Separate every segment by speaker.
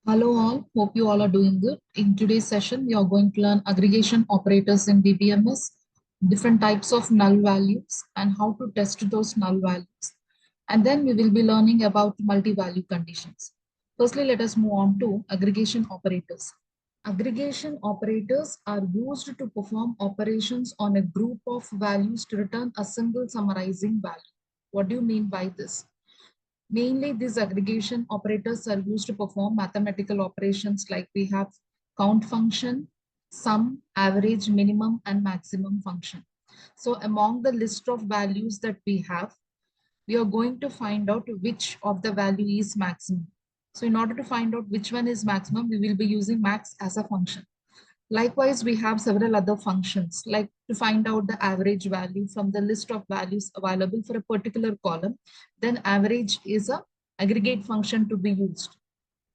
Speaker 1: Hello all, hope you all are doing good. In today's session, we are going to learn aggregation operators in DBMS, different types of null values and how to test those null values. And then we will be learning about multi-value conditions. Firstly, let us move on to aggregation operators. Aggregation operators are used to perform operations on a group of values to return a single summarizing value. What do you mean by this? Mainly, these aggregation operators are used to perform mathematical operations like we have count function, sum, average, minimum, and maximum function. So among the list of values that we have, we are going to find out which of the value is maximum. So in order to find out which one is maximum, we will be using max as a function. Likewise, we have several other functions like to find out the average value from the list of values available for a particular column. Then average is a aggregate function to be used.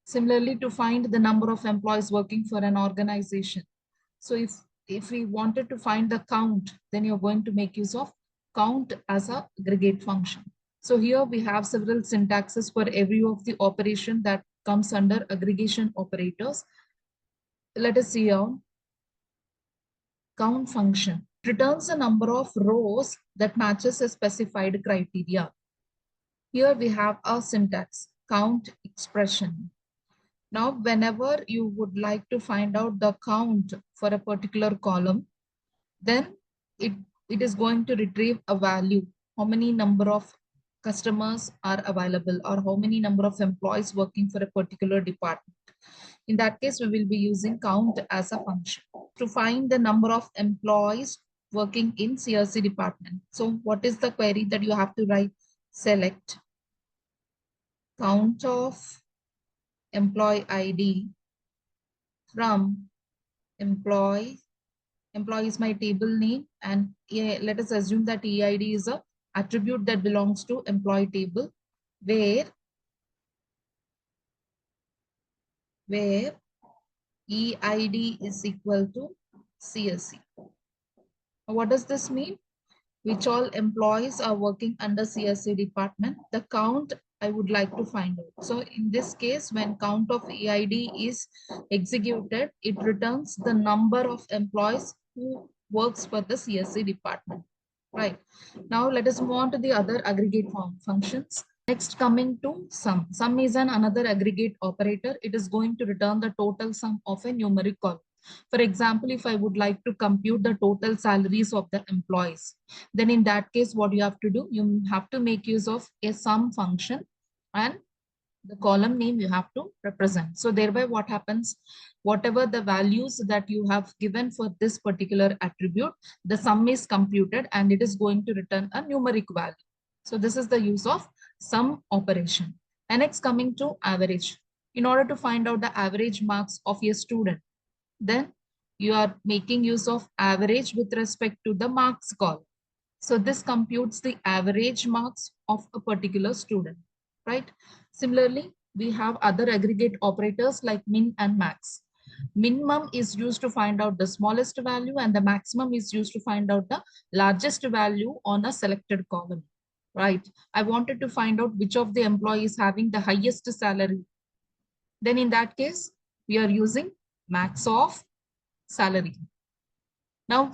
Speaker 1: Similarly, to find the number of employees working for an organization. So if we wanted to find the count, then you're going to make use of count as a aggregate function. So here we have several syntaxes for every of the operation that comes under aggregation operators. Let us see here. Count function returns a number of rows that matches a specified criteria. Here we have a syntax, count expression. Now, whenever you would like to find out the count for a particular column, then it is going to retrieve a value, how many number of customers are available or how many number of employees working for a particular department. In that case, we will be using count as a function to find the number of employees working in CRC department. So what is the query that you have to write? Select count of employee ID from employee. Employee is my table name, and let us assume that EID is a attribute that belongs to employee table where EID is equal to CSC. What does this mean? Which all employees are working under CSC department, the count I would like to find out. So in this case, when count of EID is executed, it returns the number of employees who works for the CSC department. Right. Now let us move on to the other aggregate functions. Next, coming to sum. Sum is another aggregate operator. It is going to return the total sum of a numeric column. For example, if I would like to compute the total salaries of the employees, then in that case, what you have to do, you have to make use of a sum function and the column name you have to represent. So thereby what happens, whatever the values that you have given for this particular attribute, the sum is computed and it is going to return a numeric value. So this is the use of sum operation. And next, coming to average. In order to find out the average marks of your student, then you are making use of average with respect to the marks column. So this computes the average marks of a particular student, right? Similarly, we have other aggregate operators like min and max. Minimum is used to find out the smallest value and the maximum is used to find out the largest value on a selected column, right? I wanted to find out which of the employees having the highest salary. Then in that case, we are using max of salary. Now,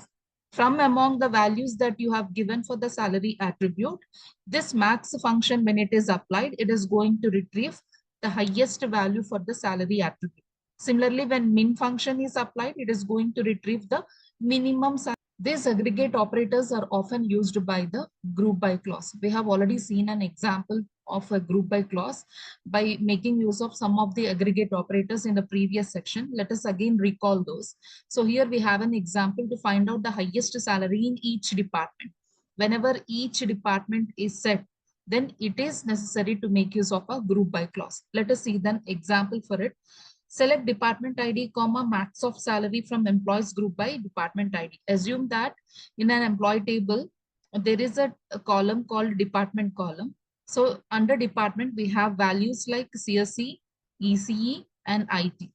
Speaker 1: from among the values that you have given for the salary attribute, this max function, when it is applied, it is going to retrieve the highest value for the salary attribute. Similarly, when min function is applied, it is going to retrieve the minimum salary. These aggregate operators are often used by the group by clause. We have already seen an example of a group by clause by making use of some of the aggregate operators in the previous section. Let us again recall those. So here we have an example to find out the highest salary in each department. Whenever each department is set, then it is necessary to make use of a group by clause. Let us see then example for it. Select department ID, comma, max of salary from employees group by department ID. Assume that in an employee table, there is a column called department column. So under department, we have values like CSC, ECE, and IT.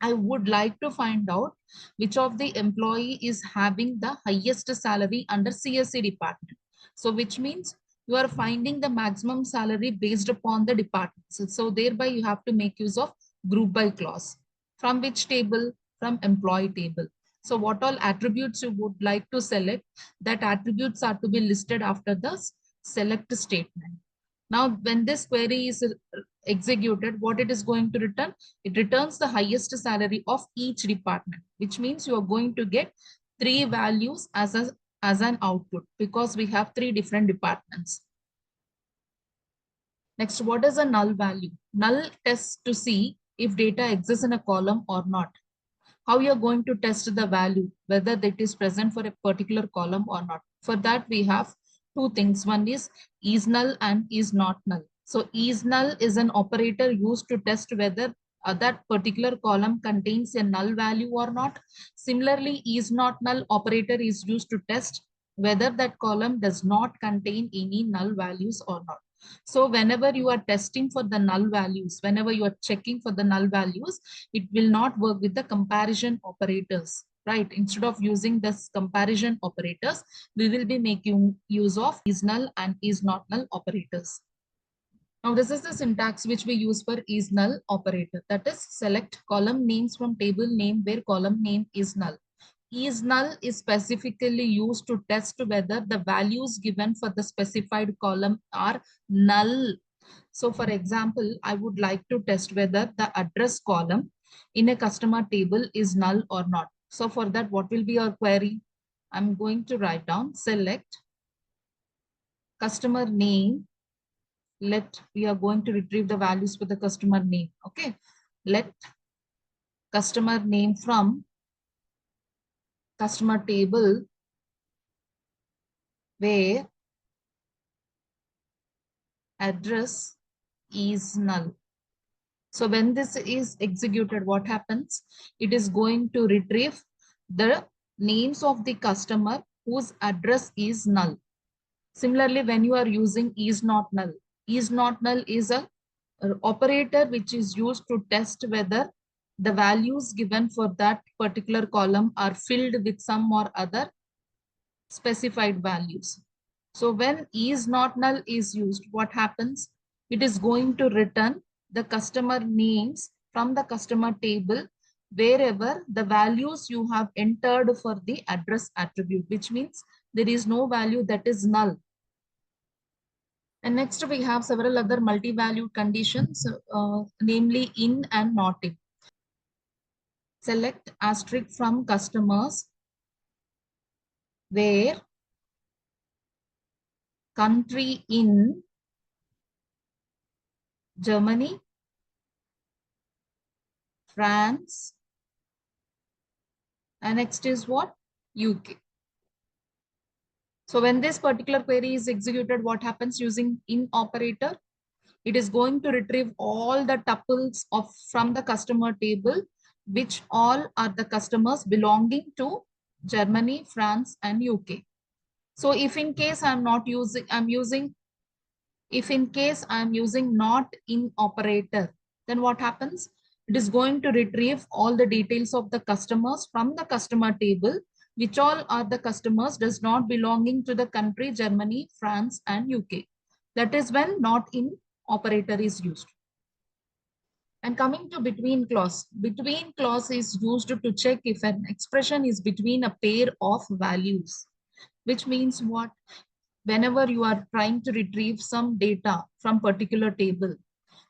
Speaker 1: I would like to find out which of the employee is having the highest salary under CSC department. So which means you are finding the maximum salary based upon the department. So thereby you have to make use of group by clause. From which table? From employee table. So what all attributes you would like to select, that attributes are to be listed after the select statement. Now, when this query is executed, what it is going to return? It returns the highest salary of each department, which means you are going to get three values as an output because we have three different departments. Next, what is a null value? Null tests to see if data exists in a column or not. How you're going to test the value, whether that is present for a particular column or not. For that, we have two things. One is null and is not null. So is null is an operator used to test whether that particular column contains a null value or not. Similarly, is not null operator is used to test whether that column does not contain any null values or not. So whenever you are testing for the null values, whenever you are checking for the null values, it will not work with the comparison operators, right? Instead of using this comparison operators, we will be making use of is null and is not null operators. Now, this is the syntax which we use for is null operator. That is, select column names from table name where column name is null. Is null is specifically used to test whether the values given for the specified column are null. So for example, I would like to test whether the address column in a customer table is null or not. So for that, what will be our query? I'm going to write down select customer name. We are going to retrieve the values for the customer name. Okay. Let customer name from customer table where address is null. So when this is executed, what happens? It is going to retrieve the names of the customer whose address is null. Similarly, when you are using is not null is a operator which is used to test whether the values given for that particular column are filled with some or other specified values. So when is not null is used, what happens? It is going to return the customer names from the customer table wherever the values you have entered for the address attribute, which means there is no value that is null. And next we have several other multi-valued conditions, namely in and not in. Select asterisk from customers where country in Germany, France, and next is what? UK. So when this particular query is executed, what happens using in operator? It is going to retrieve all the tuples from the customer table, which all are the customers belonging to Germany, France, and UK. So if in case if in case I'm using not in operator, then what happens? It is going to retrieve all the details of the customers from the customer table, which all are the customers does not belonging to the country Germany, France, and UK. That is when not in operator is used. And coming to between clause is used to check if an expression is between a pair of values, which means what? Whenever you are trying to retrieve some data from particular table,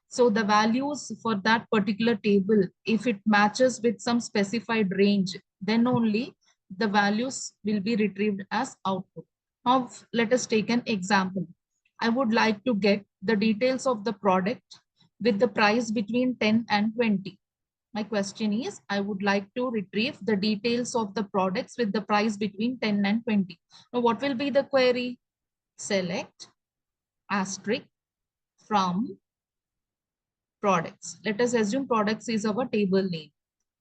Speaker 1: so the values for that particular table, if it matches with some specified range, then only the values will be retrieved as output. Now, let us take an example. I would like to get the details of the product with the price between 10 and 20. My question is, I would like to retrieve the details of the products with the price between 10 and 20. Now, what will be the query? Select asterisk from products. Let us assume products is our table name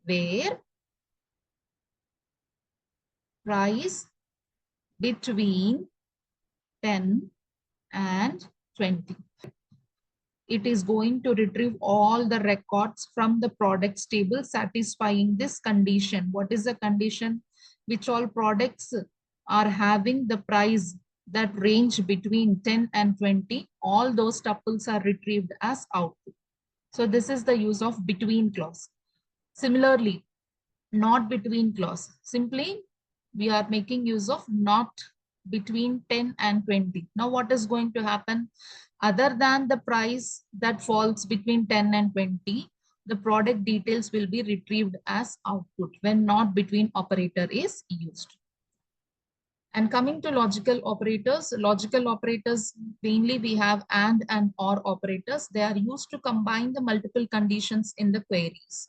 Speaker 1: where price between 10 and 20. It is going to retrieve all the records from the products table satisfying this condition. What is the condition? Which all products are having the price that range between 10 and 20. All those tuples are retrieved as output. So this is the use of between clause. Similarly, not between clause. Simply, we are making use of not between 10 and 20. Now, what is going to happen? Other than the price that falls between 10 and 20, the product details will be retrieved as output when not between operator is used. And coming to logical operators, mainly we have and or operators. They are used to combine the multiple conditions in the queries.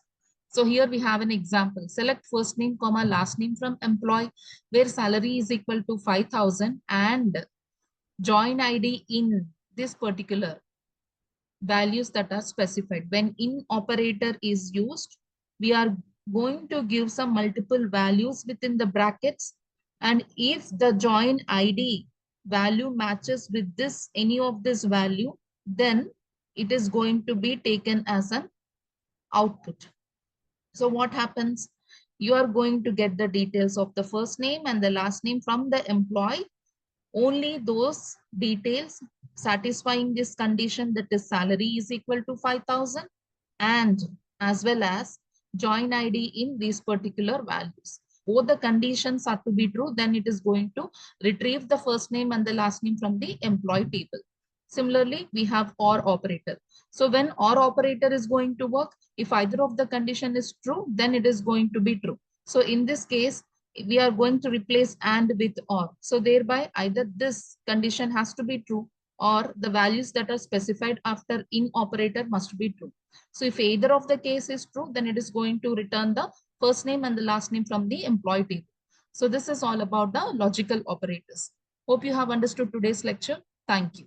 Speaker 1: So here we have an example. Select first name, comma, last name from employee, where salary is equal to 5,000 and join ID in this particular values that are specified. When in operator is used, we are going to give some multiple values within the brackets. And if the join ID value matches with this, any of this value, then it is going to be taken as an output. So what happens? You are going to get the details of the first name and the last name from the employee. Only those details satisfying this condition, that is salary is equal to 5,000, and as well as join ID in these particular values. Both the conditions are to be true, then it is going to retrieve the first name and the last name from the employee table. Similarly, we have OR operator. So when OR operator is going to work, if either of the condition is true, then it is going to be true. So in this case, we are going to replace and with or. So thereby either this condition has to be true or the values that are specified after in operator must be true. So if either of the case is true, then it is going to return the first name and the last name from the employee table. So this is all about the logical operators. Hope you have understood today's lecture. Thank you.